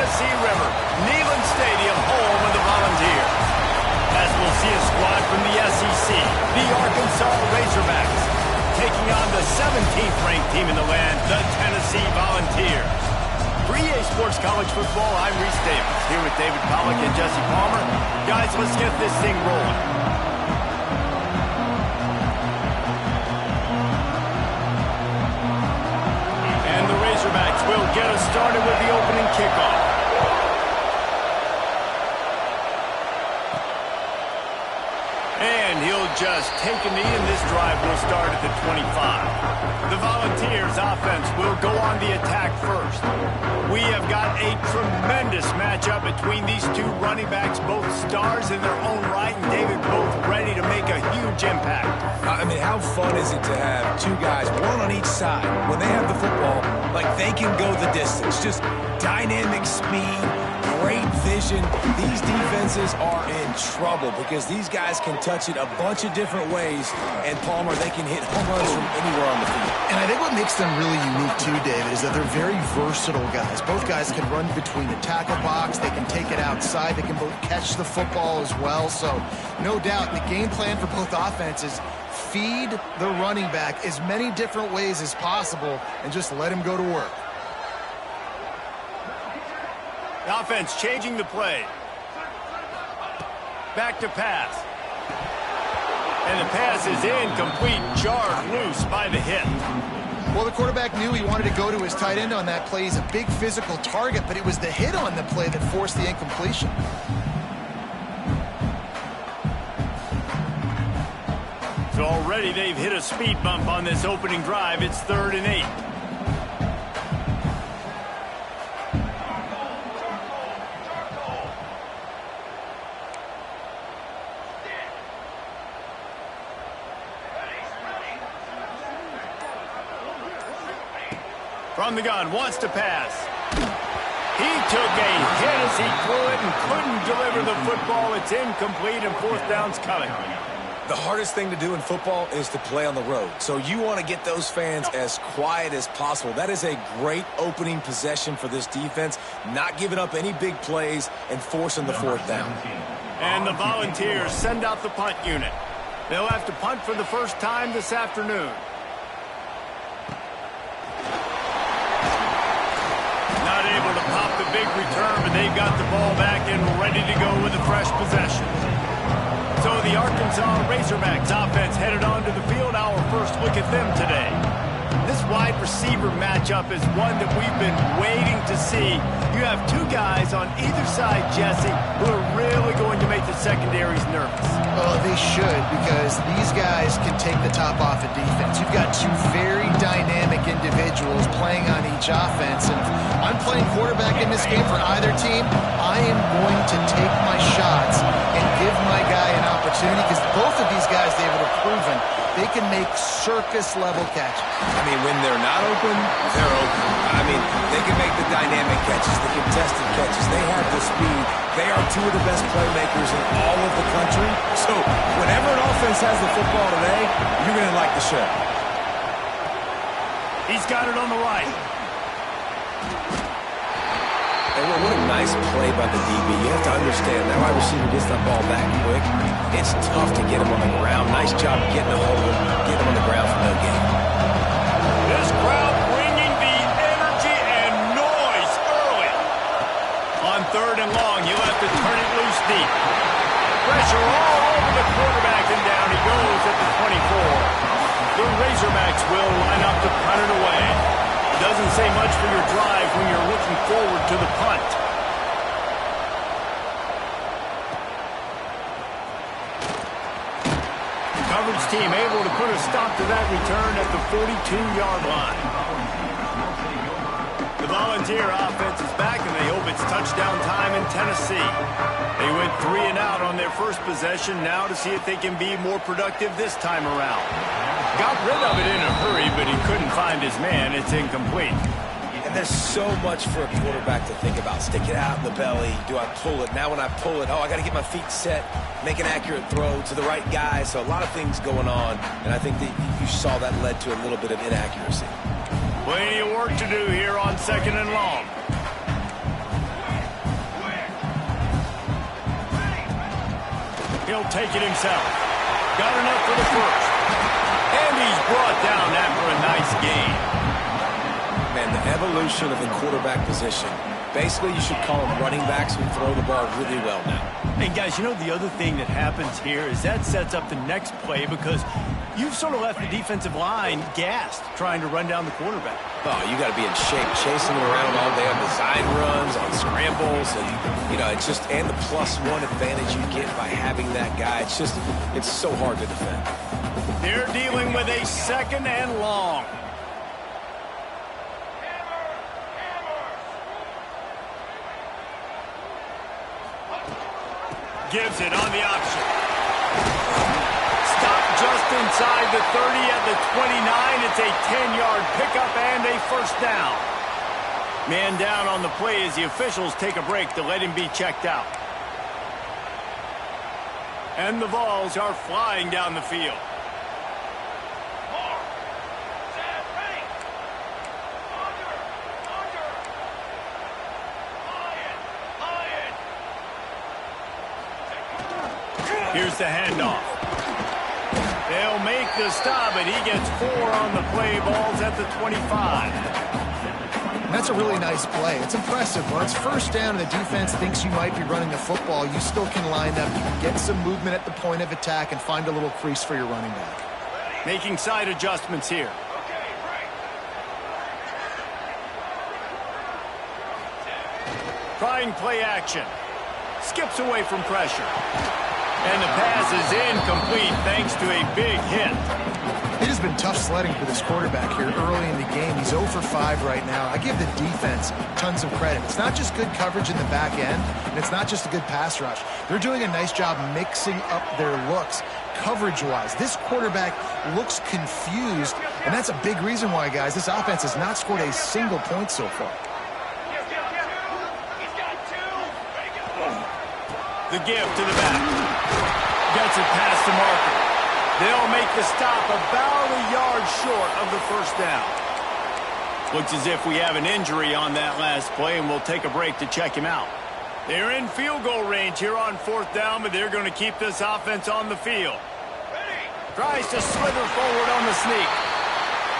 Tennessee River, Neyland Stadium, home of the Volunteers. As we'll see a squad from the SEC, the Arkansas Razorbacks, taking on the 17th ranked team in the land, the Tennessee Volunteers. For EA Sports College Football, I'm Reese Davis, here with David Pollack and Jesse Palmer. Guys, let's get this thing rolling. And the Razorbacks will get us started with the opening kickoff. And he'll just take a knee, and this drive will start at the 25. The Volunteers offense will go on the attack first. We have got a tremendous matchup between these two running backs, both stars in their own right, and David, both ready to make a huge impact. I mean, how fun is it to have two guys, one on each side, when they have the football, like they can go the distance. Just dynamic speed, great vision. These defenses are in trouble because these guys can touch it a bunch of different ways, and Palmer, they can hit home runs from anywhere on the field. And I think what makes them really unique too, David, is that they're very versatile guys. Both guys can run between the tackle box, they can take it outside, they can both catch the football as well. So no doubt the game plan for both offenses, feed the running back as many different ways as possible and just let him go to work. The offense changing the play. Back to pass. And the pass is incomplete, jarred loose by the hit. Well, the quarterback knew he wanted to go to his tight end on that play. He's a big physical target, but it was the hit on the play that forced the incompletion. So already they've hit a speed bump on this opening drive. It's 3rd and 8. From the gun, wants to pass. He took a hit as he threw it and couldn't deliver the football. It's incomplete, and 4th down's coming. The hardest thing to do in football is to play on the road. So you want to get those fans as quiet as possible. That is a great opening possession for this defense, not giving up any big plays and forcing the 4th down. And the Volunteers send out the punt unit. They'll have to punt for the first time this afternoon. Not able to pop the big return, but they've got the ball back and ready to go with a fresh possession. So the Arkansas Razorbacks offense headed onto the field. Our first look at them today. This wide receiver matchup is one that we've been waiting to see. You have two guys on either side, Jesse, who are really going to make the secondaries nervous. Well, they should, because these guys can take the top off of defense. You've got two very dynamic individuals playing on each offense, and if I'm playing quarterback in this game for either team, I am going to take my shots and give my guy an opportunity, because both of these guys, David, have proven they can make circus-level catches. I mean, when they're not open, they're open. I mean, they can make the dynamic catches, the contested catches. They have the speed. They are two of the best playmakers in all of the country. So whenever an offense has the football today, you're going to like the show. He's got it on the right. And what a nice play by the DB. You have to understand, that wide receiver gets that ball back quick. It's tough to get him on the ground. Nice job getting a hold of him, getting him on the ground for no gain. This crowd bringing the energy and noise early. On 3rd and long, he'll have to turn it loose deep. Pressure all over the quarterback, and down he goes at the 24. The Razorbacks will line up to punt it away. Doesn't say much for your drive when you're looking forward to the punt. Coverage team able to put a stop to that return at the 42-yard line. The Volunteer offense is back, and they hope it's touchdown time in Tennessee. They went 3 and out on their first possession, now to see if they can be more productive this time around. Got rid of it in a hurry, but he couldn't find his man. It's incomplete. And there's so much for a quarterback to think about. Stick it out in the belly. Do I pull it? Now when I pull it, I got to get my feet set, make an accurate throw to the right guy. So a lot of things going on, and I think that you saw that led to a little bit of inaccuracy. Plenty of work to do here on 2nd and long. He'll take it himself. Got enough for the first. And he's brought down after a nice gain. Man, the evolution of the quarterback position. Basically, you should call them running backs who throw the ball really well now. And guys, you know the other thing that happens here is that sets up the next play because you've sort of left the defensive line gassed trying to run down the quarterback. Oh, you got to be in shape, chasing it around all day on design runs, on scrambles, and it's just and the +1 advantage you get by having that guy. It's so hard to defend. They're dealing with a 2nd and long. Gives it on the option. Stop just inside the 30 at the 29. It's a 10-yard pickup and a first down. Man down on the play as the officials take a break to let him be checked out. And the Vols are flying down the field. Here's the handoff. They'll make the stop, and he gets 4 on the play. Ball's at the 25. That's a really nice play. It's impressive. When it's first down and the defense thinks you might be running the football, you still can line up. You can get some movement at the point of attack and find a little crease for your running back. Making side adjustments here. Trying play action. Skips away from pressure. And the pass is incomplete thanks to a big hit. It has been tough sledding for this quarterback here early in the game. He's 0 for 5 right now. I give the defense tons of credit. It's not just good coverage in the back end, and it's not just a good pass rush. They're doing a nice job mixing up their looks coverage-wise. This quarterback looks confused, and that's a big reason why, guys, this offense has not scored a single point so far. The give to the back. Gets it past the marker. They'll make the stop about a yard short of the first down. Looks as if we have an injury on that last play, and we'll take a break to check him out. They're in field goal range here on 4th down, but they're going to keep this offense on the field. Tries to slither forward on the sneak.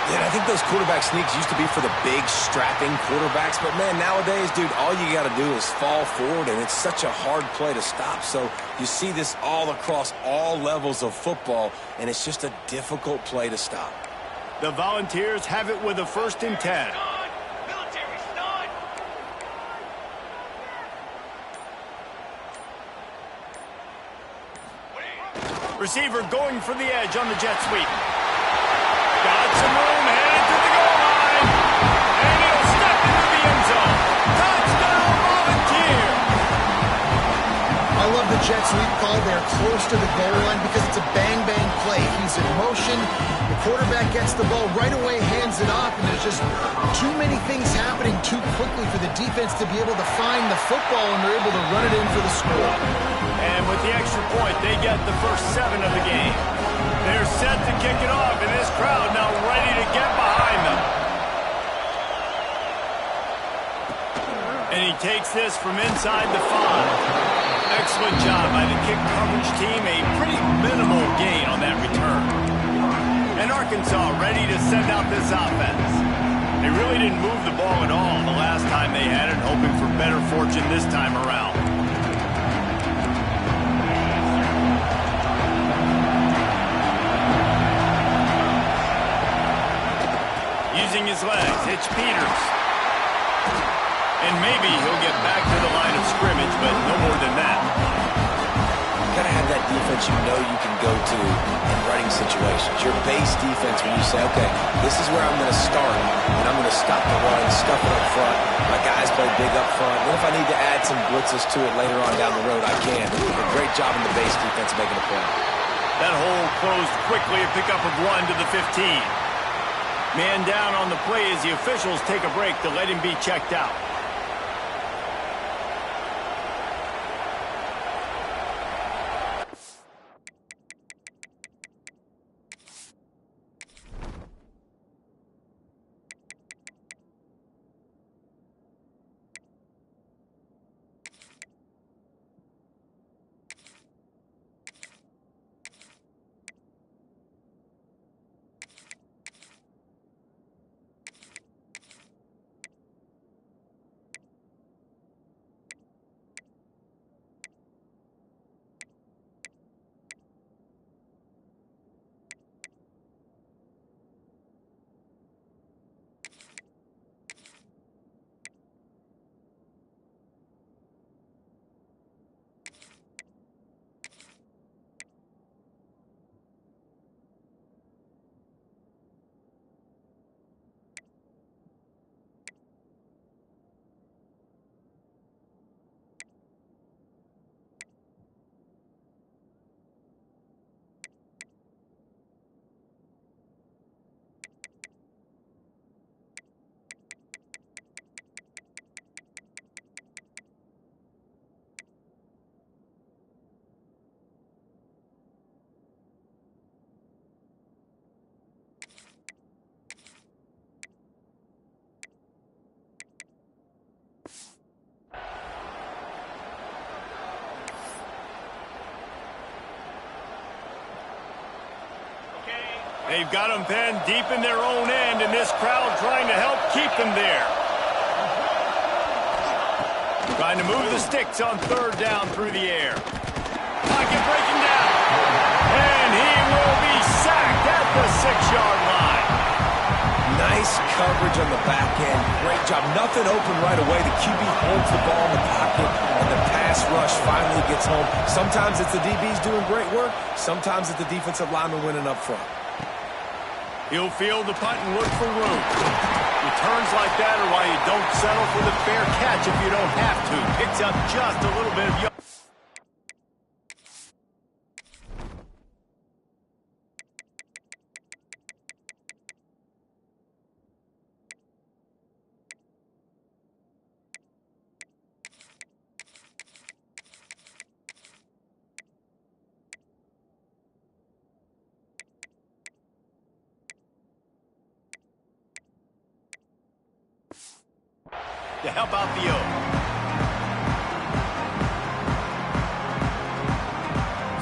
Yeah, I think those quarterback sneaks used to be for the big, strapping quarterbacks. But, man, nowadays, dude, all you got to do is fall forward, and it's such a hard play to stop. So you see this all across all levels of football, and it's just a difficult play to stop. The Volunteers have it with a 1st and 10. Receiver going for the edge on the jet sweep. Got some room, headed to the goal line. And he'll step into the end zone. Touchdown, Volunteer. I love the jet sweep call. They're close to the goal line because it's a bang-bang play. He's in motion. The quarterback gets the ball right away, hands it off, and there's just too many things happening too quickly for the defense to be able to find the football, and they're able to run it in for the score. And with the extra point, they get the first 7 of the game. They're set to kick it off, and this crowd now ready to get behind them. And he takes this from inside the 5. Excellent job by the kick coverage team. A pretty minimal gain on that return. And Arkansas ready to send out this offense. They really didn't move the ball at all the last time they had it, hoping for better fortune this time around. Using his legs, it's Peters. And maybe he'll get back to the line of scrimmage, but no more than that. You gotta have that defense you know you can go to in running situations. Your base defense when you say, okay, this is where I'm gonna start, and I'm gonna stop the run, stuff it up front. My guys play big up front. And if I need to add some blitzes to it later on down the road, I can. A great job in the base defense making a play. That hole closed quickly, a pickup of 1 to the 15. Man down on the play as the officials take a break to let him be checked out. They've got them pinned deep in their own end, and this crowd trying to help keep them there. Trying to move the sticks on third down through the air. Pocket breaking down. And he will be sacked at the 6-yard line. Nice coverage on the back end. Great job. Nothing open right away. The QB holds the ball in the pocket, and the pass rush finally gets home. Sometimes it's the DBs doing great work. Sometimes it's the defensive lineman winning up front. He'll field the punt and look for room. Returns like that are why you don't settle for the fair catch if you don't have to. Picks up just a little bit of yard. To help out the O.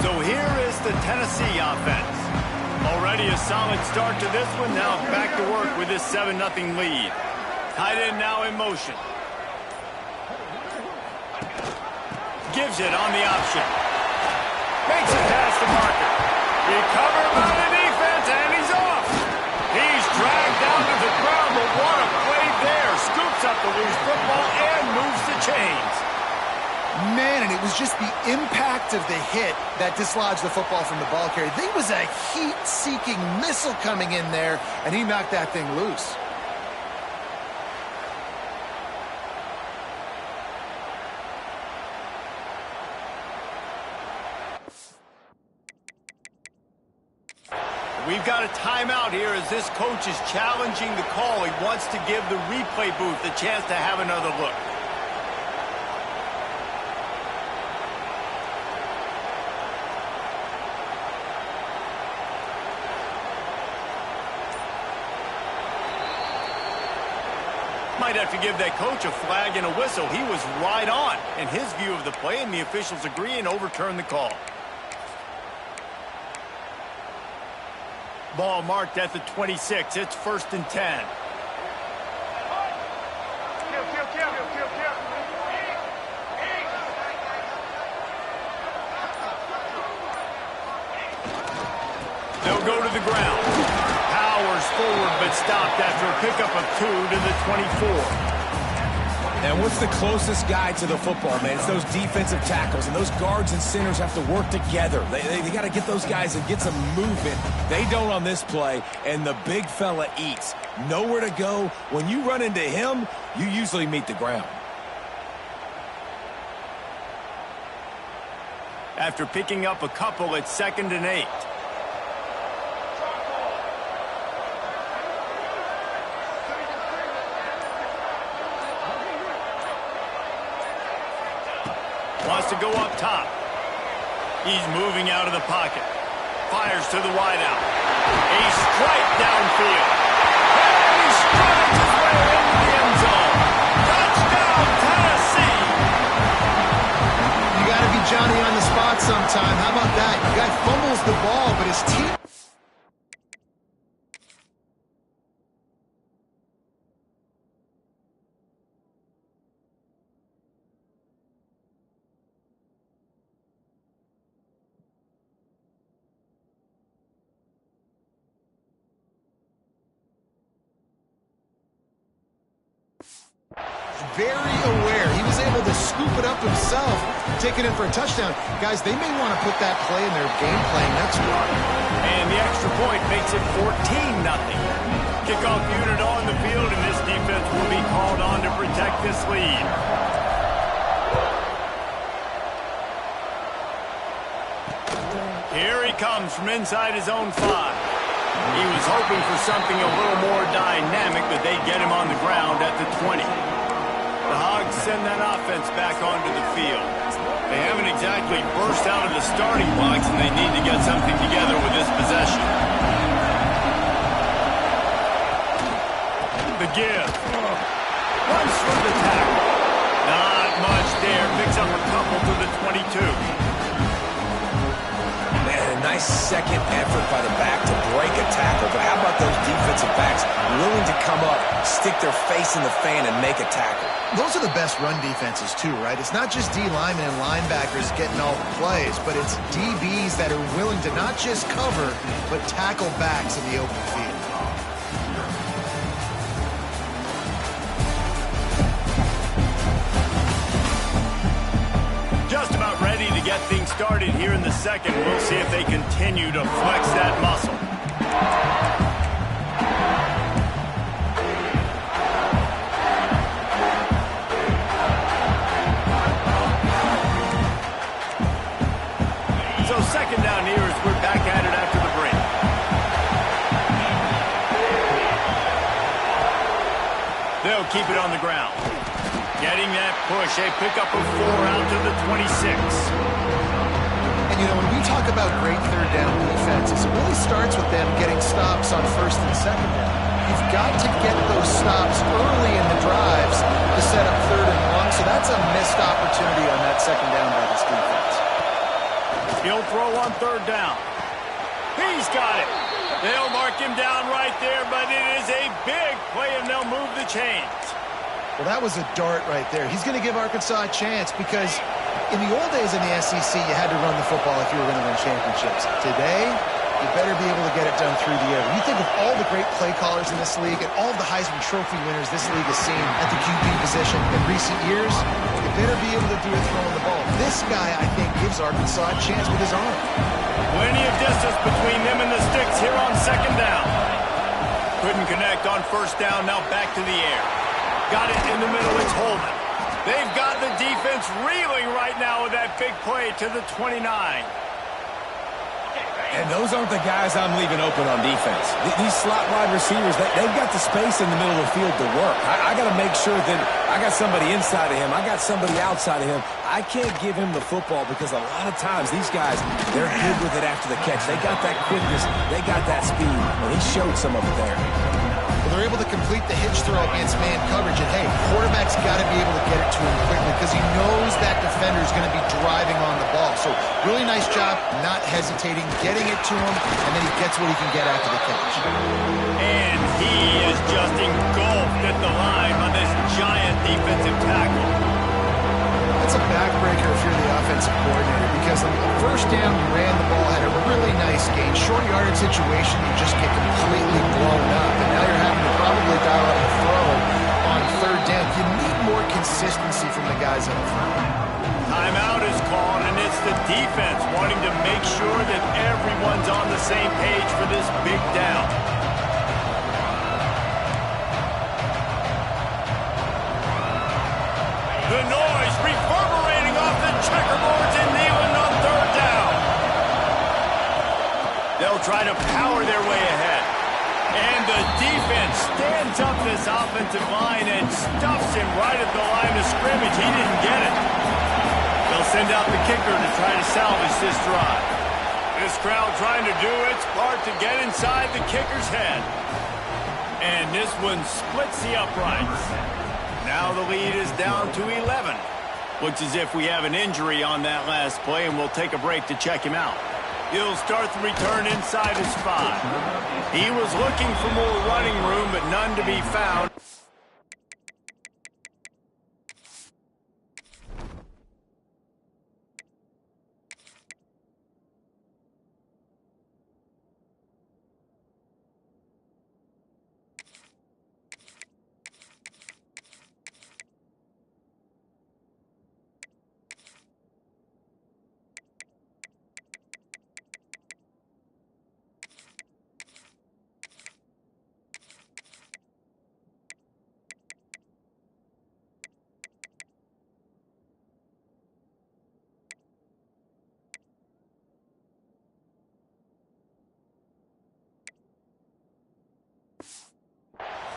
So here is the Tennessee offense. Already a solid start to this one. Now back to work with this 7-0 lead. Tight end now in motion. Gives it on the option. Makes it past the marker. Recovered by the defense, and he's off. He's dragged down to the ground, but what a play there. Scoops up the loose football and moves the chains. Man, and it was just the impact of the hit that dislodged the football from the ball carrier. There was a heat-seeking missile coming in there, and he knocked that thing loose. We've got a timeout here as this coach is challenging the call. He wants to give the replay booth a chance to have another look. Might have to give that coach a flag and a whistle. He was right on in his view of the play, and the officials agree and overturn the call. Ball marked at the 26. It's 1st and 10. They'll go to the ground. Powers forward, but stopped after a pickup of 2 to the 24. And what's the closest guy to the football, man? It's those defensive tackles, and those guards and centers have to work together. They got to get those guys and get some movement. They don't on this play, and the big fella eats. Nowhere to go. When you run into him, you usually meet the ground. After picking up a couple, it's 2nd and 8. Wants to go up top. He's moving out of the pocket. Fires to the wideout. A strike downfield. And he strides his way into the end zone. Touchdown, Tennessee! You got to be Johnny on the spot sometime. How about that? The guy fumbles the ball, but his team... very aware. He was able to scoop it up himself, take it in for a touchdown. Guys, they may want to put that play in their game plan next week. And the extra point makes it 14-0. Kickoff unit on the field, and this defense will be called on to protect this lead. Here he comes from inside his own 5. He was hoping for something a little more dynamic, but they get him on the ground at the 20. The Hogs send that offense back onto the field. They haven't exactly burst out of the starting blocks, and they need to get something together with this possession. The give. Runs for the tackle. Not much there. Picks up a couple to the 22. Man, a nice second effort by the back to break a tackle, but how about those defensive backs willing to come up, stick their face in the fan, and make a tackle? Those are the best run defenses too, right? It's not just D linemen and linebackers getting all the plays, but it's DBs that are willing to not just cover, but tackle backs in the open field. Just about ready to get things started here in the second. We'll see if they continue to flex that muscle. So second down here as we're back at it after the break. They'll keep it on the ground. Getting that push, a pickup of 4 out to the 26. And, you know, when we talk about great third down defenses, it really starts with them getting stops on first and second down. You've got to get those stops early in the drives to set up third and long, so that's a missed opportunity on that second down by this defense. He'll throw on third down. He's got it. They'll mark him down right there, but it is a big play, and they'll move the chains. Well, that was a dart right there. He's going to give Arkansas a chance because in the old days in the SEC, you had to run the football if you were going to win championships. Today, you better be able to get it done through the air. When you think of all the great play callers in this league and all of the Heisman Trophy winners this league has seen at the QB position in recent years, you better be able to do it throwing the ball. This guy, I think, gives Arkansas a chance with his arm. Plenty of distance between them and the sticks here on second down. Couldn't connect on first down, now back to the air. Got it in the middle, it's Holman. They've got the defense reeling right now with that big play to the 29. And those aren't the guys I'm leaving open on defense. These slot wide receivers, they've got the space in the middle of the field to work. I got to make sure that I got somebody inside of him. I got somebody outside of him. I can't give him the football because a lot of times these guys, they're good with it after the catch. They got that quickness. They got that speed. And he showed some of it there. Well, they're able to complete the hitch throw against man coverage. And, hey, quarterback's got to be able to get it to him quickly because he knows that defender's going to be driving on the ball. So really nice job not hesitating, getting it to him, and then he gets what he can get after the catch. And he is just engulfed at the line on this giant defensive tackle. That's a backbreaker if you're the offensive coordinator because on the first down, you ran the ball, had a really nice gain. Short yardage situation, you just get completely blown up. And now you're having to probably dial up the throw on third down. You need more consistency from the guys up front. Timeout is called, and it's the defense wanting to make sure that everyone's on the same page for this big down. The noise reverberating off the checkerboards and Neyland on third down. They'll try to power their way ahead. And the defense stands up this offensive line and stuffs him right at the line of scrimmage. He didn't get it. They'll send out the kicker to try to salvage this drive. This crowd trying to do its part to get inside the kicker's head. And this one splits the uprights. Now the lead is down to 11. Looks as if we have an injury on that last play, and we'll take a break to check him out. He'll start the return inside his 5. He was looking for more running room, but none to be found.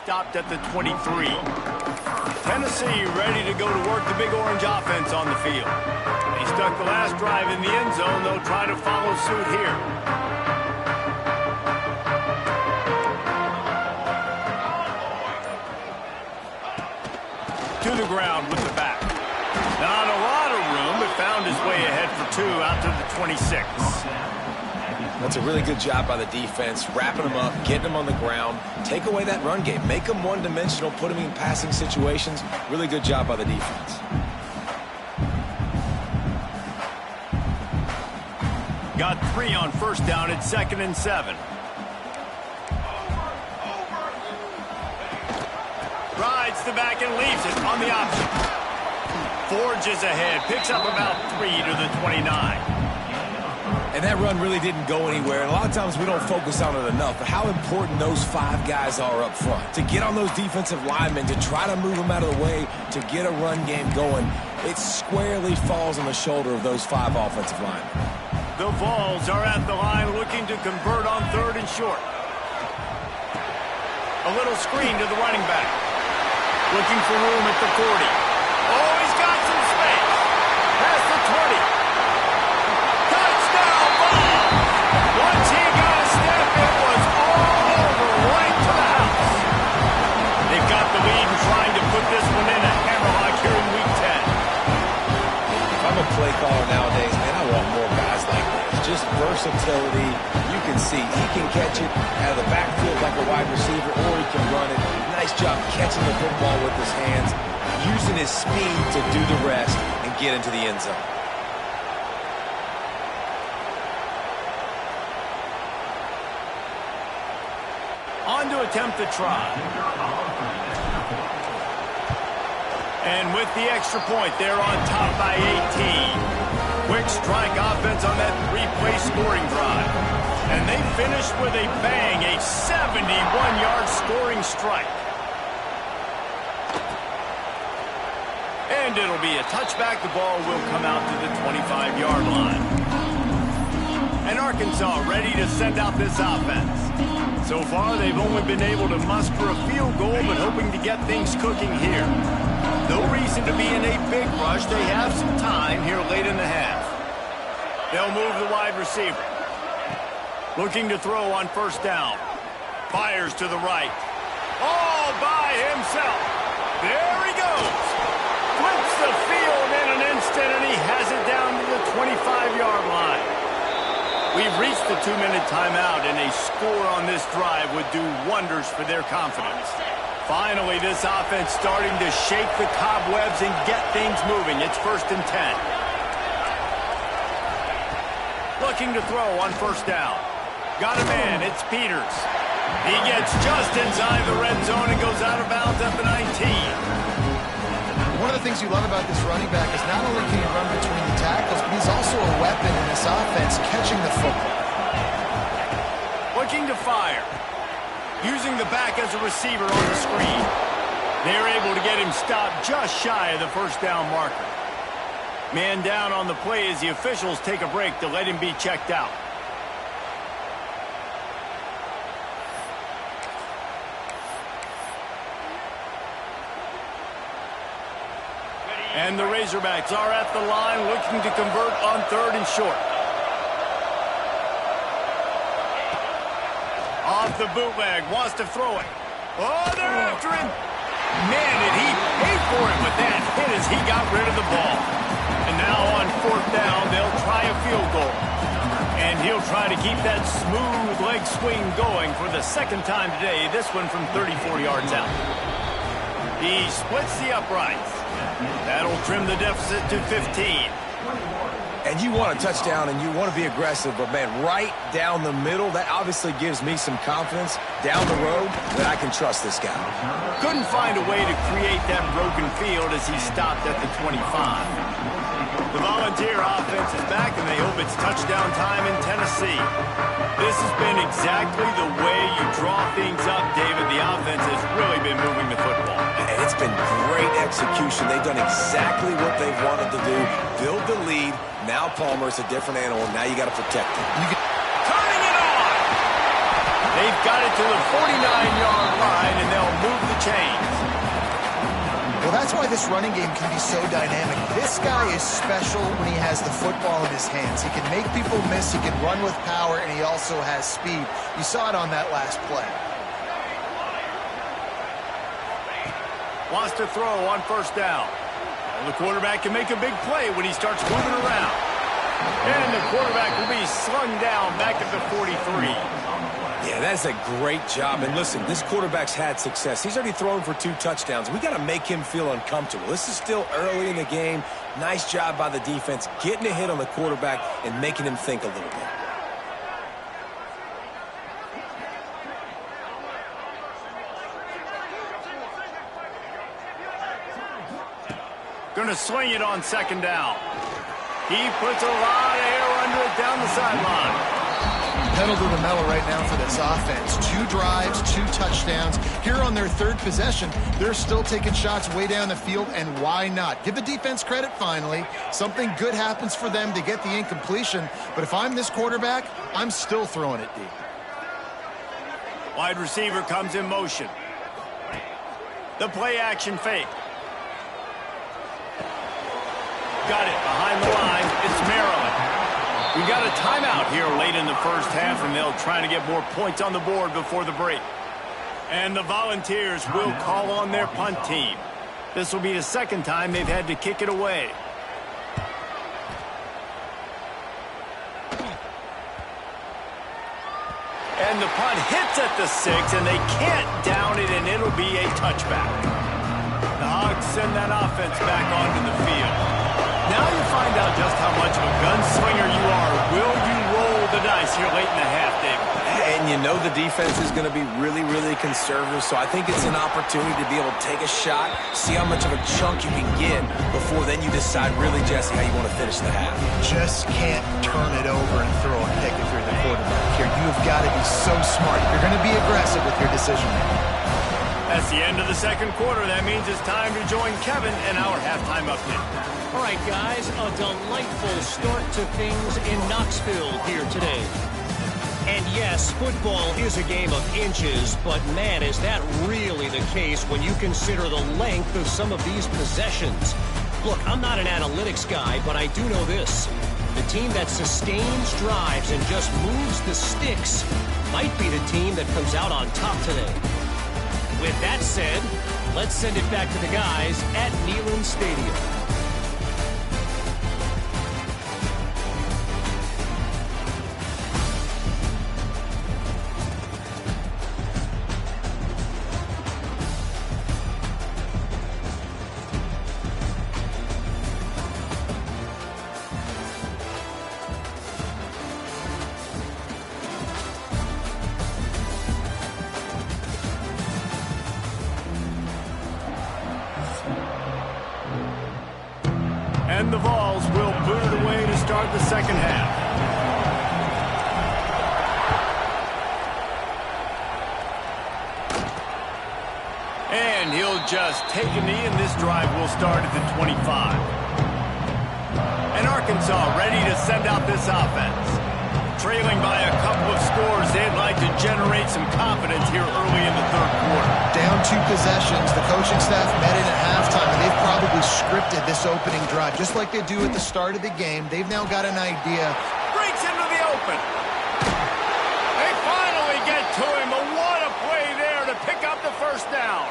Stopped at the 23. Tennessee ready to go to work the Big Orange offense on the field. They stuck the last drive in the end zone. They'll try to follow suit here. To the ground with the back. Not a lot of room, but found his way ahead for 2 out to the 26. That's a really good job by the defense, wrapping them up, getting them on the ground. Take away that run game. Make them one-dimensional, put them in passing situations. Really good job by the defense. Got 3 on first down at 2nd and 7. Rides the back and leaves it on the option. Forges ahead, picks up about 3 to the 29. And that run really didn't go anywhere. And a lot of times we don't focus on it enough, but how important those 5 guys are up front. To get on those defensive linemen, to try to move them out of the way, to get a run game going, it squarely falls on the shoulder of those 5 offensive linemen. The Vols are at the line looking to convert on 3rd and short. A little screen to the running back. Looking for room at the 40. Oh, he's got some space. Past the 20. Touchdown, Vols! Once he got a step, it was all over, right to the house. They've got the lead and trying to put this one in a hammerlock here in Week 10. If I'm a play caller nowadays, man, I want more guys like this. Just versatility. You can see he can catch it out of the backfield like a wide receiver, or he can run it. Nice job catching the football with his hands, using his speed to do the rest and get into the end zone. On to attempt the try. And with the extra point, they're on top by 18. Quick strike offense on that 3-play scoring drive. And they finished with a bang, a 71-yard scoring strike. And it'll be a touchback. The ball will come out to the 25-yard line. And Arkansas ready to send out this offense. So far, they've only been able to muster a field goal, but hoping to get things cooking here. No reason to be in a big rush. They have some time here late in the half. They'll move the wide receiver. Looking to throw on 1st down. Fires to the right. All by himself. There he goes. Flips the field in an instant, and he has it down to the 25-yard line. We've reached the 2-minute timeout, and a score on this drive would do wonders for their confidence. Finally, this offense starting to shake the cobwebs and get things moving. It's 1st and 10. Looking to throw on 1st down. Got a man. It's Peters. He gets just inside the red zone and goes out of bounds at the 19. One of the things you love about this running back is not only can he run between the tackles, but he's also a weapon in this offense, catching the football. Looking to fire. Using the back as a receiver on the screen. They're able to get him stopped just shy of the 1st down marker. Man down on the play as the officials take a break to let him be checked out. And the Razorbacks are at the line looking to convert on 3rd and short. Off the bootleg, wants to throw it. Oh, they're after him. Man, did he pay for it with that hit as he got rid of the ball. And now on 4th down, they'll try a field goal. And he'll try to keep that smooth leg swing going for the 2nd time today, this one from 34 yards out. He splits the uprights. That'll trim the deficit to 15. And you want a touchdown and you want to be aggressive, but man, right down the middle, that obviously gives me some confidence down the road that I can trust this guy. Couldn't find a way to create that broken field as he stopped at the 25. The Volunteer offense is back, and they hope it's touchdown time in Tennessee. This has been exactly the way you draw things up, David. The offense has really been moving the football. And it's been great execution. They've done exactly what they've wanted to do. Build the lead. Now Palmer's a different animal. Now you got to protect him. Turning it on! They've got it to the 49-yard line, and they'll move the chains. Well, that's why this running game can be so dynamic. This guy is special when he has the football in his hands. He can make people miss, he can run with power, and he also has speed. You saw it on that last play. Wants to throw on 1st down. Well, the quarterback can make a big play when he starts moving around. And the quarterback will be slung down back at the 43. Yeah, that's a great job. And listen, this quarterback's had success. He's already thrown for 2 touchdowns. We got to make him feel uncomfortable. This is still early in the game. Nice job by the defense, getting a hit on the quarterback and making him think a little bit. Going to swing it on 2nd down. He puts a lot of air under it down the sideline. Pedal to the metal right now for this offense. 2 drives, 2 touchdowns. Here on their 3rd possession, they're still taking shots way down the field, and why not? Give the defense credit finally. Something good happens for them to get the incompletion, but if I'm this quarterback, I'm still throwing it deep. Wide receiver comes in motion. The play action fake. Got it behind the line. It's Maryland. We got a timeout here late in the first half, and they'll try to get more points on the board before the break. And the Volunteers will call on their punt team. This will be the 2nd time they've had to kick it away. And the punt hits at the 6, and they can't down it, and it'll be a touchback. The Hogs send that offense back onto the field. Now you find out just how much of a gunslinger you are. Will you roll the dice here late in the half, David? And you know the defense is going to be really, really conservative, so I think it's an opportunity to be able to take a shot, see how much of a chunk you can get before then you decide really, Jesse, how you want to finish the half. Just can't turn it over and throw a pick if you're the quarterback here. You have got to be so smart. You're going to be aggressive with your decision making. That's the end of the 2nd quarter. That means it's time to join Kevin and our halftime update. All right, guys, a delightful start to things in Knoxville here today. And yes, football is a game of inches, but man, is that really the case when you consider the length of some of these possessions. Look, I'm not an analytics guy, but I do know this. The team that sustains drives and just moves the sticks might be the team that comes out on top today. With that said, let's send it back to the guys at Neyland Stadium. And the Vols will boot it away to start the 2nd half. And he'll just take a knee, and this drive will start at the 25. And Arkansas ready to send out this offense. Trailing by a couple of scores, they'd like to generate some confidence here early in the 3rd quarter. Down 2 possessions, the coaching staff met in at halftime, and they've probably scripted this opening drive, just like they do at the start of the game. They've now got an idea. Breaks into the open. They finally get to him, but what a play there to pick up the 1st down.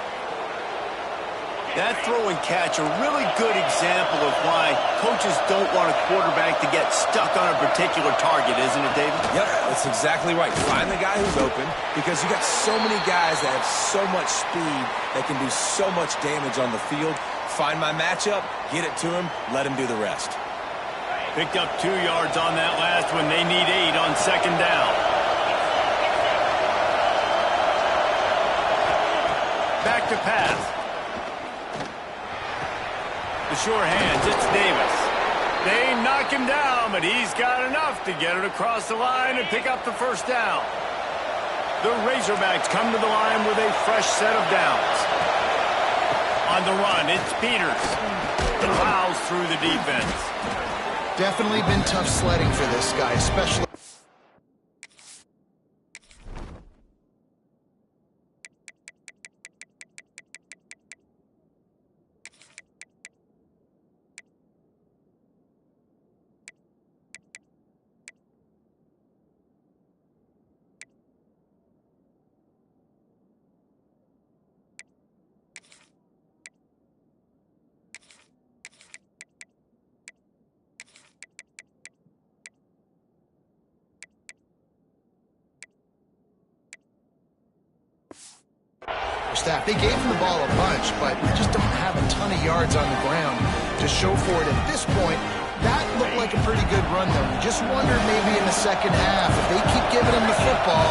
That throw and catch, a really good example of why coaches don't want a quarterback to get stuck on a particular target, isn't it, David? Yep, that's exactly right. Find the guy who's open, because you got so many guys that have so much speed that can do so much damage on the field. Find my matchup, get it to him, let him do the rest. Picked up 2 yards on that last one. They need 8 on 2nd down. Back to pass. The sure hands, it's Davis. They knock him down, but he's got enough to get it across the line and pick up the 1st down. The Razorbacks come to the line with a fresh set of downs. On the run, it's Peters. Plows through the defense. Definitely been tough sledding for this guy, especially. first half. They gave him the ball a bunch, but just don't have a ton of yards on the ground to show for it at this point. That looked like a pretty good run, though. You just wondered maybe in the second half, if they keep giving him the football,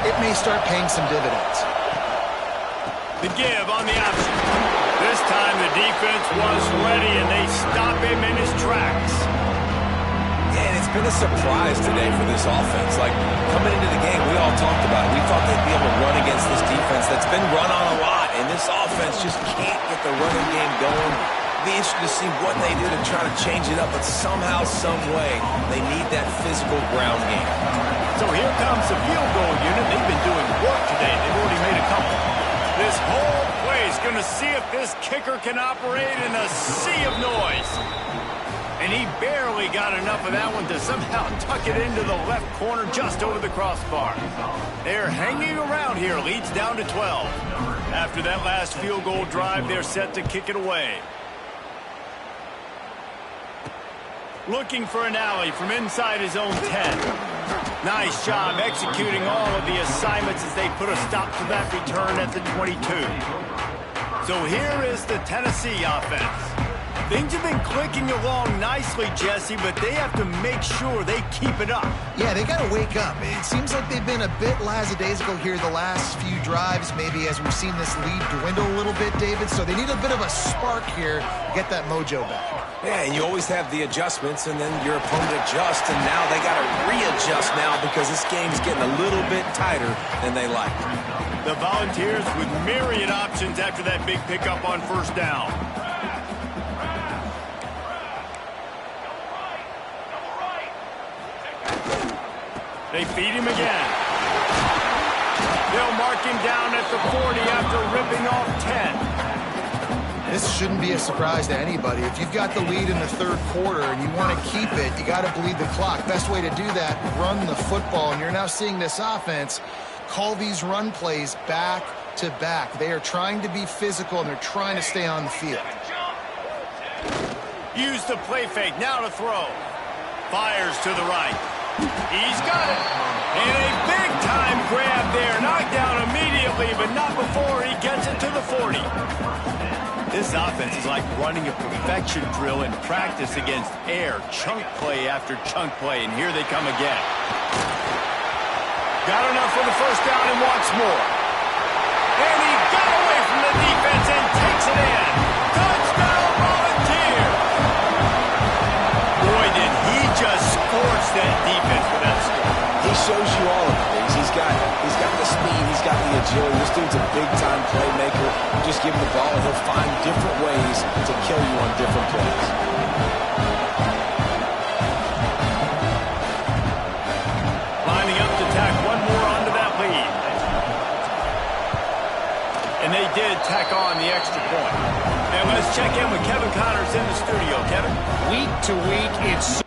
it may start paying some dividends. The give on the option. This time the defense was ready, and they stop him in his tracks. Yeah, and it's been a surprise today for this offense. Like, coming into the game, we all talked about it. We thought they'd be able to run against this defense that's been run on a lot, and this offense just can't get the running game going. Be interested to see what they do to try to change it up, but somehow, some way, they need that physical ground game. So here comes the field goal unit. They've been doing work today. They've already made a couple. This whole play is going to see if this kicker can operate in a sea of noise. And he barely got enough of that one to somehow tuck it into the left corner just over the crossbar. They're hanging around here. Leads down to 12. After that last field goal drive, they're set to kick it away. Looking for an alley from inside his own 10. Nice job executing all of the assignments as they put a stop to that return at the 22. So here is the Tennessee offense. Things have been clicking along nicely, Jesse, but they have to make sure they keep it up. Yeah, they got to wake up. It seems like they've been a bit lackadaisical here the last few drives, maybe as we've seen this lead dwindle a little bit, David. So they need a bit of a spark here to get that mojo back. Yeah, and you always have the adjustments, and then your opponent adjusts, and now they got to readjust now because this game's getting a little bit tighter than they like. The Volunteers with myriad options after that big pickup on first down. They feed him again. They'll mark him down at the 40 after ripping off 10. This shouldn't be a surprise to anybody. If you've got the lead in the third quarter and you want to keep it, you got to bleed the clock. Best way to do that, run the football. And you're now seeing this offense call these run plays back to back. They are trying to be physical, and they're trying to stay on the field. Use the play fake. Now to throw. Fires to the right. He's got it. And a big-time grab there. Knocked down immediately, but not before he gets it to the 40. This offense is like running a perfection drill in practice against air. Chunk play after chunk play, and here they come again. Got enough for the first down and wants more. And he got away from the defense and takes it in. Touchdown, Volunteer! Boy, did he just scorch that defense with that score. He shows you all of the things. He's got the speed, he's got the agility. This dude's a big-time playmaker. You just give him the ball, and he'll find different ways to kill you on different plays. Lining up to tack one more onto that lead. And they did tack on the extra point. And let's check in with Kevin Connors in the studio. Kevin? Week to week, it's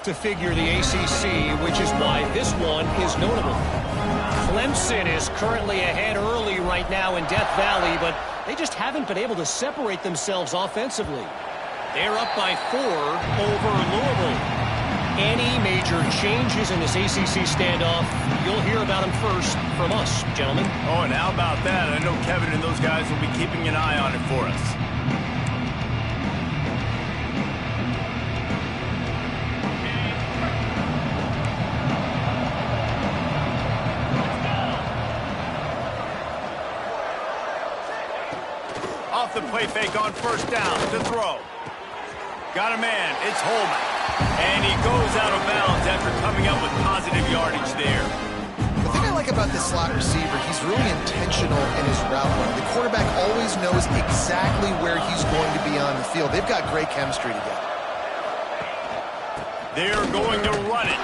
to figure the ACC, which is why this one is notable. Clemson is currently ahead early right now in Death Valley, but they just haven't been able to separate themselves offensively. They're up by 4 over Louisville. Any major changes in this ACC standoff, you'll hear about them first from us, gentlemen. Oh, and how about that? I know Kevin and those guys will be keeping an eye on it for us. play fake on first down to throw. Got a man. It's Holman. And he goes out of bounds after coming up with positive yardage there. The thing I like about this slot receiver, he's really intentional in his route run. The quarterback always knows exactly where he's going to be on the field. They've got great chemistry together. They're going to run it.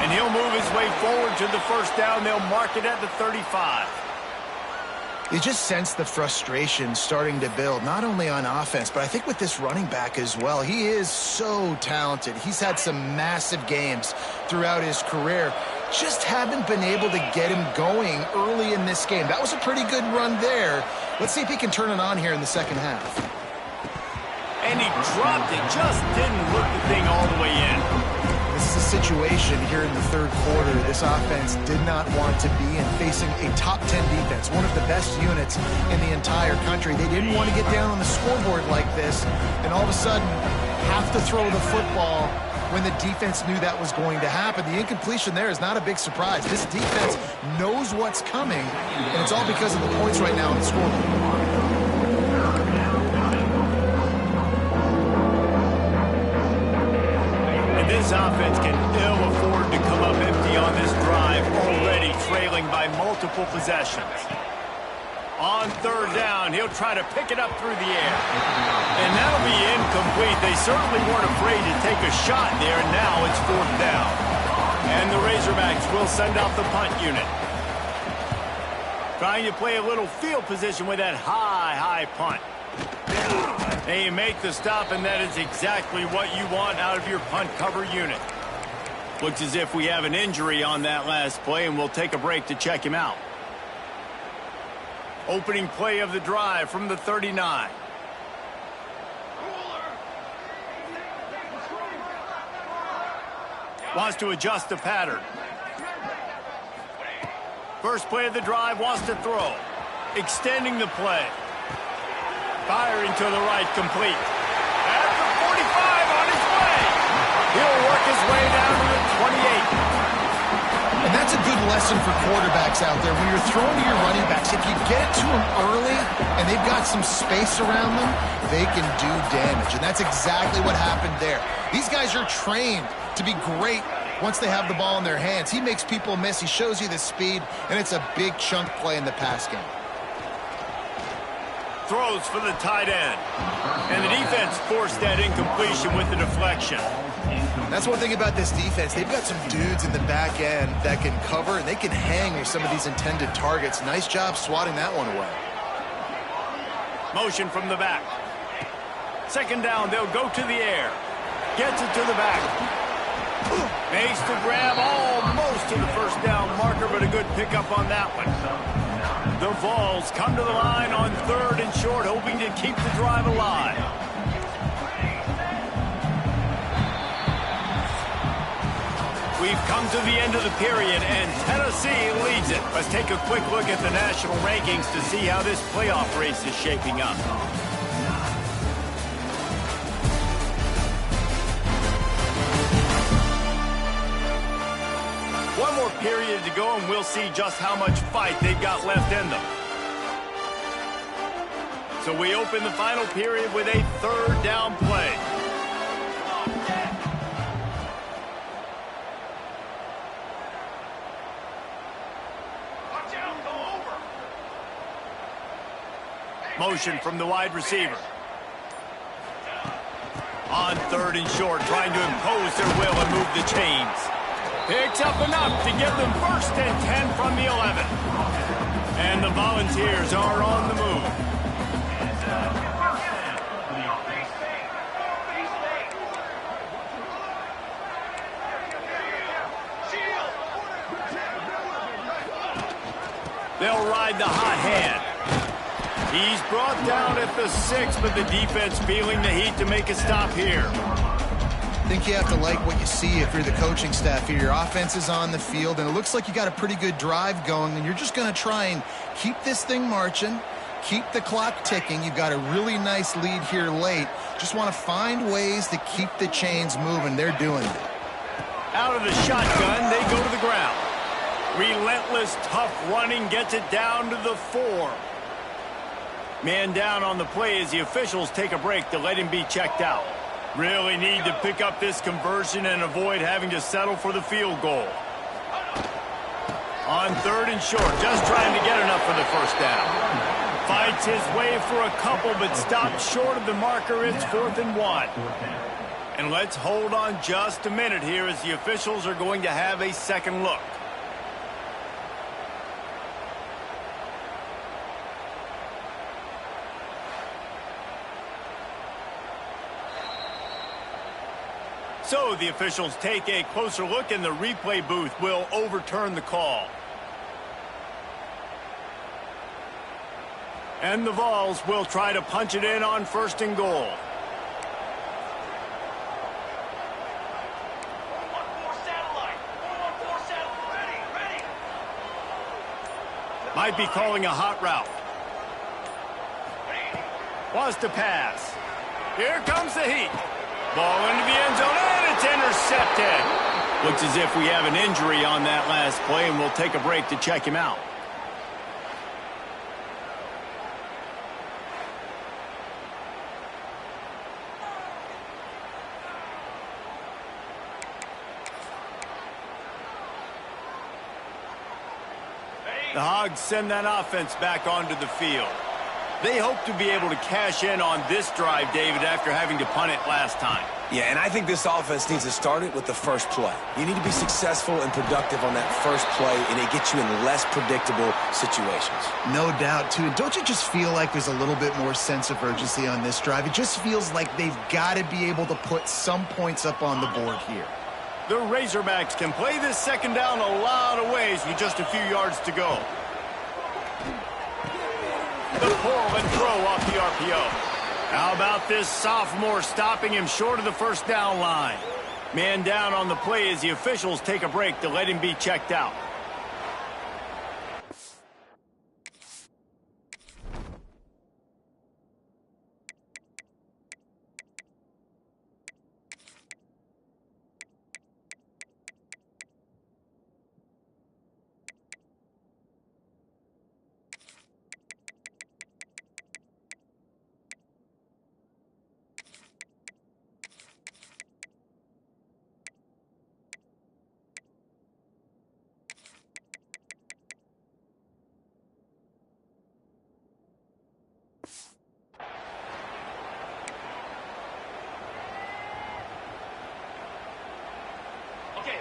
And he'll move his way forward to the first down. They'll mark it at the 35. You just sense the frustration starting to build, not only on offense, but I think with this running back as well. He is so talented. He's had some massive games throughout his career. Just haven't been able to get him going early in this game. That was a pretty good run there. Let's see if he can turn it on here in the second half. And he dropped it. Just didn't look the thing all the way in. This is a situation here in the third quarter this offense did not want to be in, facing a top 10 defense, one of the best units in the entire country. They didn't want to get down on the scoreboard like this and all of a sudden have to throw the football when the defense knew that was going to happen. The incompletion there is not a big surprise. This defense knows what's coming, and it's all because of the points right now on the scoreboard. This offense can ill afford to come up empty on this drive, already trailing by multiple possessions. On third down, he'll try to pick it up through the air. And that'll be incomplete. They certainly weren't afraid to take a shot there, and now it's fourth down. And the Razorbacks will send out the punt unit. Trying to play a little field position with that high punt. And you make the stop, and that is exactly what you want out of your punt cover unit. Looks as if we have an injury on that last play, and we'll take a break to check him out. Opening play of the drive from the 39. Wants to adjust the pattern. First play of the drive, wants to throw. Extending the play. Firing to the right, complete. At the 45 on his way. He'll work his way down to the 28. And that's a good lesson for quarterbacks out there. When you're throwing to your running backs, if you get it to them early and they've got some space around them, they can do damage. And that's exactly what happened there. These guys are trained to be great once they have the ball in their hands. He makes people miss. He shows you the speed, and it's a big chunk play in the pass game. Throws for the tight end. And the defense forced that incompletion with the deflection. That's one thing about this defense. They've got some dudes in the back end that can cover, and they can hang with some of these intended targets. Nice job swatting that one away. Motion from the back. Second down, they'll go to the air. Gets it to the back. Makes the grab almost to the first down marker, but a good pickup on that one. The Vols come to the line on third and short, hoping to keep the drive alive. We've come to the end of the period, and Tennessee leads it. Let's take a quick look at the national rankings to see how this playoff race is shaping up. One more period to go, and we'll see just how much fight they've got left in them. So we open the final period with a third down play. Motion from the wide receiver. On third and short, trying to impose their will and move the chains. Picks up enough to give them first and 10 from the 11. And the Volunteers are on the move. They'll ride the hot hand. He's brought down at the 6, but the defense feeling the heat to make a stop here. I think you have to like what you see if you're the coaching staff here. Your offense is on the field, and it looks like you got a pretty good drive going, and you're just going to try and keep this thing marching, keep the clock ticking. You've got a really nice lead here late. Just want to find ways to keep the chains moving. They're doing it. Out of the shotgun, they go to the ground. Relentless, tough running gets it down to the 4. Man down on the play as the officials take a break to let him be checked out. Really need to pick up this conversion and avoid having to settle for the field goal. On 3rd and short, just trying to get enough for the first down. Fights his way for a couple, but stops short of the marker. It's 4th and 1. And let's hold on just a minute here as the officials are going to have a second look. So the officials take a closer look, and the replay booth will overturn the call. And the Vols will try to punch it in on 1st and goal. Might be calling a hot route. Wants to pass. Here comes the heat. Ball into the end zone, and it's intercepted. Looks as if we have an injury on that last play, and we'll take a break to check him out. The Hogs send that offense back onto the field. They hope to be able to cash in on this drive, David, after having to punt it last time. Yeah, and I think this offense needs to start it with the first play. You need to be successful and productive on that first play, and it gets you in less predictable situations. No doubt, too. And don't you just feel like there's a little bit more sense of urgency on this drive? It just feels like they've got to be able to put some points up on the board here. The Razorbacks can play this second down a lot of ways with just a few yards to go. The pull and throw off the RPO. How about this sophomore stopping him short of the first down line? Man down on the play as the officials take a break to let him be checked out.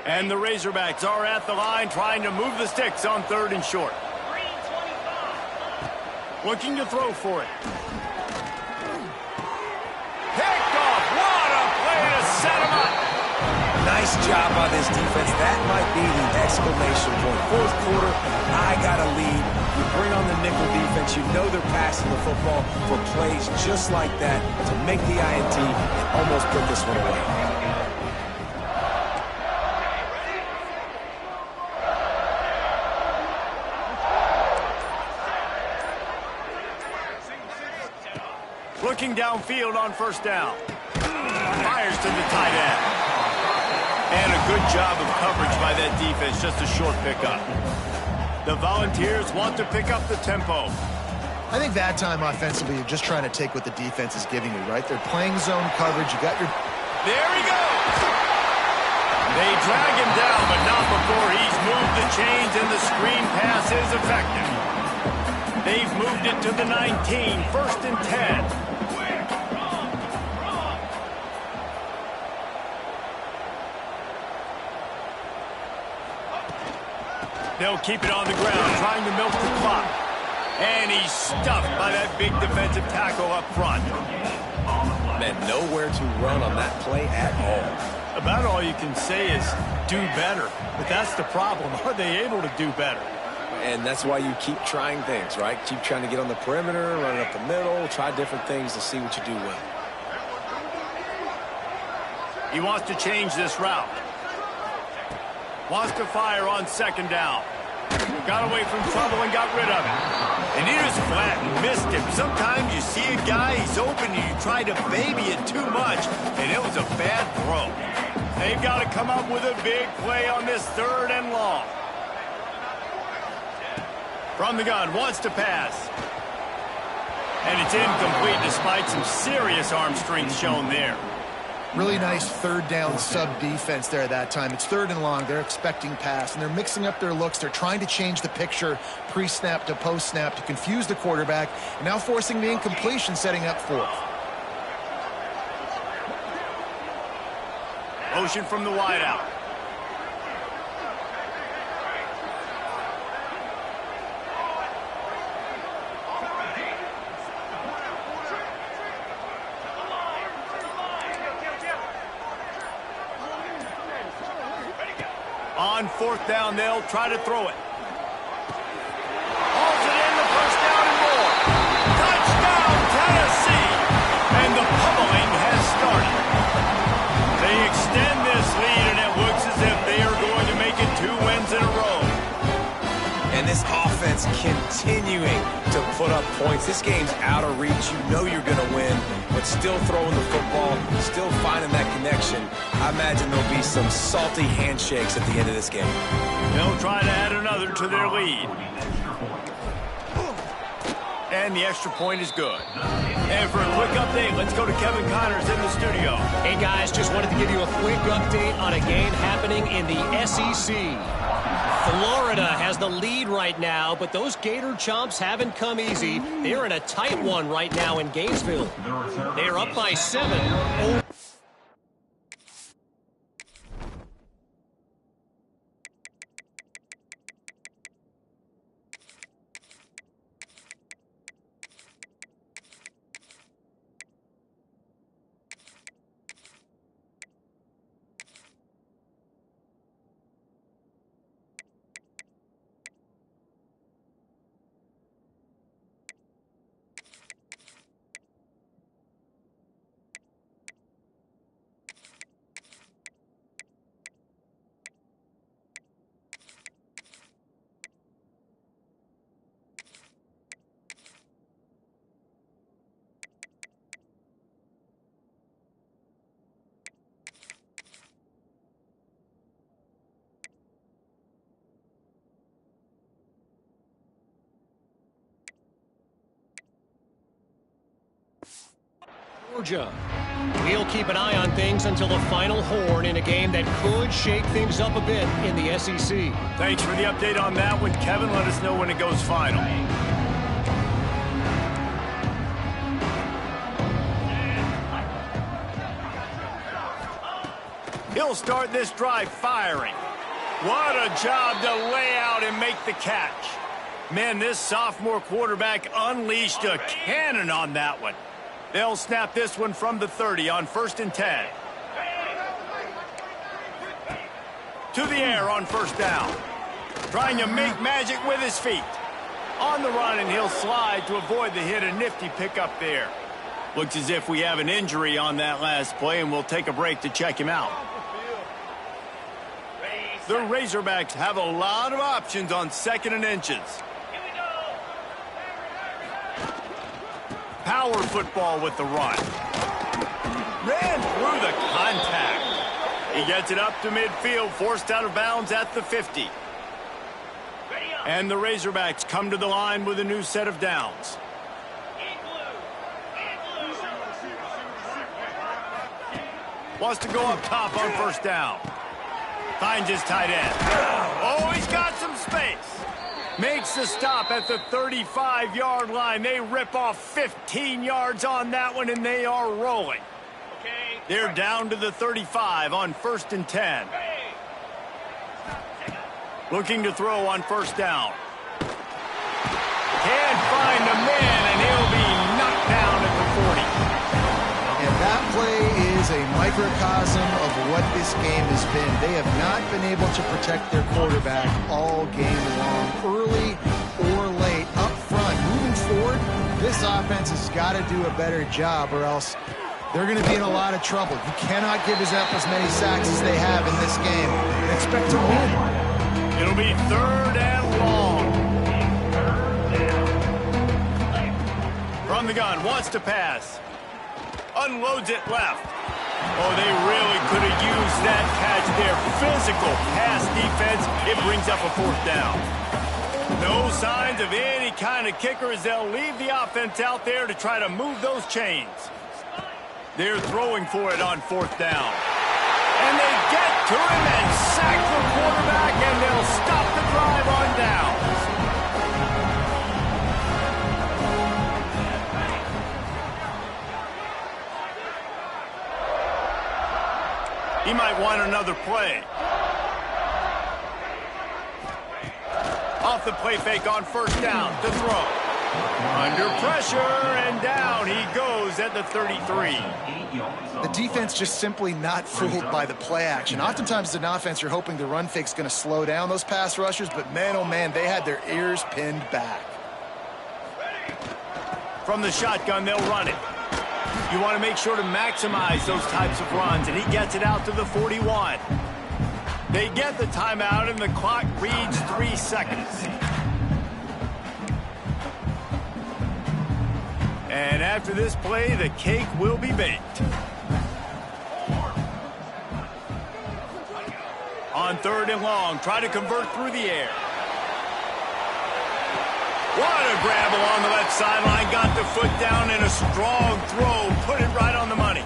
And the Razorbacks are at the line trying to move the sticks on 3rd and short. Looking to throw for it. Picked off. What a play to set him up. Nice job by this defense. That might be the exclamation point. 4th quarter, I got a lead. You bring on the nickel defense. You know they're passing the football for plays just like that to make the INT and almost put this one away. Looking downfield on 1st down. Fires to the tight end. And a good job of coverage by that defense, just a short pickup. The Volunteers want to pick up the tempo. I think that time offensively, you're just trying to take what the defense is giving you, right? They're playing zone coverage. You got your... There he goes! They drag him down, but not before he's moved the chains, and the screen pass is effective. They've moved it to the 19, 1st and 10. They'll keep it on the ground, trying to milk the clock. And he's stuffed by that big defensive tackle up front. Man, nowhere to run on that play at all. About all you can say is do better. But that's the problem. Are they able to do better? And that's why you keep trying things, right? Keep trying to get on the perimeter, run it up the middle, try different things to see what you do well. He wants to change this route. Wants to fire on 2nd down. Got away from trouble and got rid of it. And he just flat and missed him. Sometimes you see a guy, he's open, and you try to baby it too much, and it was a bad throw. They've got to come up with a big play on this 3rd and long. From the gun, wants to pass. And it's incomplete despite some serious arm strength shown there. Really nice third down sub defense there that time. It's 3rd and long. They're expecting pass, and they're mixing up their looks. They're trying to change the picture pre-snap to post-snap to confuse the quarterback, and now forcing the incompletion, setting up 4th. Motion from the wideout. On 4th down, they'll try to throw it. Hauls it in, the first down and more. Touchdown, Tennessee! And the pummeling has started. They extend this lead, and it looks as if they are going to make it 2 wins in a row. And this offense continuing to put up points. This game's out of reach. You know you're going to win, but still throwing the football, still finding that connection. I imagine there'll be some salty handshakes at the end of this game. They'll try to add another to their lead. And the extra point is good. And for a quick update, let's go to Kevin Connors in the studio. Hey, guys, just wanted to give you a quick update on a game happening in the SEC. Florida has the lead right now, but those Gator Chomps haven't come easy. They're in a tight one right now in Gainesville. They're up by 7. Georgia. We'll keep an eye on things until the final horn in a game that could shake things up a bit in the SEC. Thanks for the update on that one, Kevin. Let us know when it goes final. He'll start this drive firing. What a job to lay out and make the catch. Man, this sophomore quarterback unleashed a cannon on that one. They'll snap this one from the 30 on 1st and 10. To the air on 1st down. Trying to make magic with his feet. On the run, and he'll slide to avoid the hit. A nifty pickup there. Looks as if we have an injury on that last play, and we'll take a break to check him out. The Razorbacks have a lot of options on 2nd and inches. Power football with the run. Ran through the contact. He gets it up to midfield, forced out of bounds at the 50. And the Razorbacks come to the line with a new set of downs. Wants to go up top on 1st down. Finds his tight end. Oh, he's got some space. Makes the stop at the 35-yard line. They rip off 15 yards on that one, and they are rolling. They're down to the 35 on 1st and 10. Looking to throw on 1st down. Can't find the man, and he'll be knocked down at the 40. And that play is a microcosm of what this game has been. They have not been able to protect their quarterback all game long, early or late, up front. Moving forward, this offense has got to do a better job, or else they're going to be in a lot of trouble. You cannot give up as many sacks as they have in this game and expect to win. It'll be 3rd and long. From the gun, wants to pass. Unloads it left. Oh, they really could have used that catch there. Physical pass defense. It brings up a 4th down. No signs of any kind of kicker as they'll leave the offense out there to try to move those chains. They're throwing for it on 4th down. And they get to him and sack the quarterback, and they'll stop the drive on downs. He might want another play. Off the play fake on 1st down to throw. Under pressure, and down he goes at the 33. The defense just simply not fooled by the play action. Oftentimes as an offense, you're hoping the run fake's going to slow down those pass rushers, but man, oh man, they had their ears pinned back. From the shotgun, they'll run it. You want to make sure to maximize those types of runs, and he gets it out to the 41. They get the timeout, and the clock reads 3 seconds. And after this play, the cake will be baked. On 3rd and long, try to convert through the air. What a grab along the left sideline. Got the foot down and a strong throw. Put it right on the money.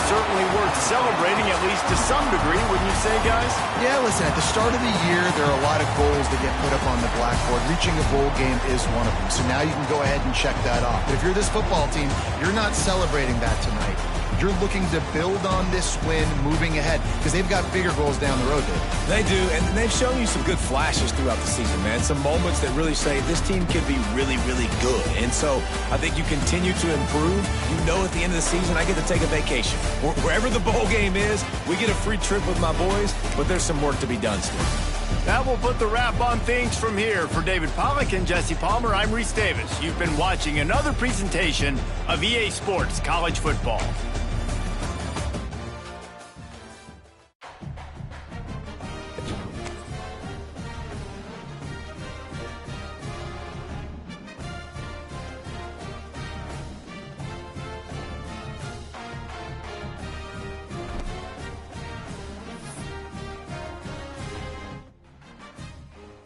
Certainly worth celebrating, at least to some degree, wouldn't you say, guys? Yeah, listen, at the start of the year, there are a lot of goals that get put up on the blackboard. Reaching a bowl game is one of them. So now you can go ahead and check that off. But if you're this football team, you're not celebrating that tonight. You're looking to build on this win moving ahead because they've got bigger goals down the road, Dave. They do, and they've shown you some good flashes throughout the season, man. Some moments that really say this team can be really, really good. And so I think you continue to improve. You know at the end of the season, I get to take a vacation. Wherever the bowl game is, we get a free trip with my boys, but there's some work to be done still. That will put the wrap on things from here. For David Pollack and Jesse Palmer, I'm Reese Davis. You've been watching another presentation of EA Sports College Football.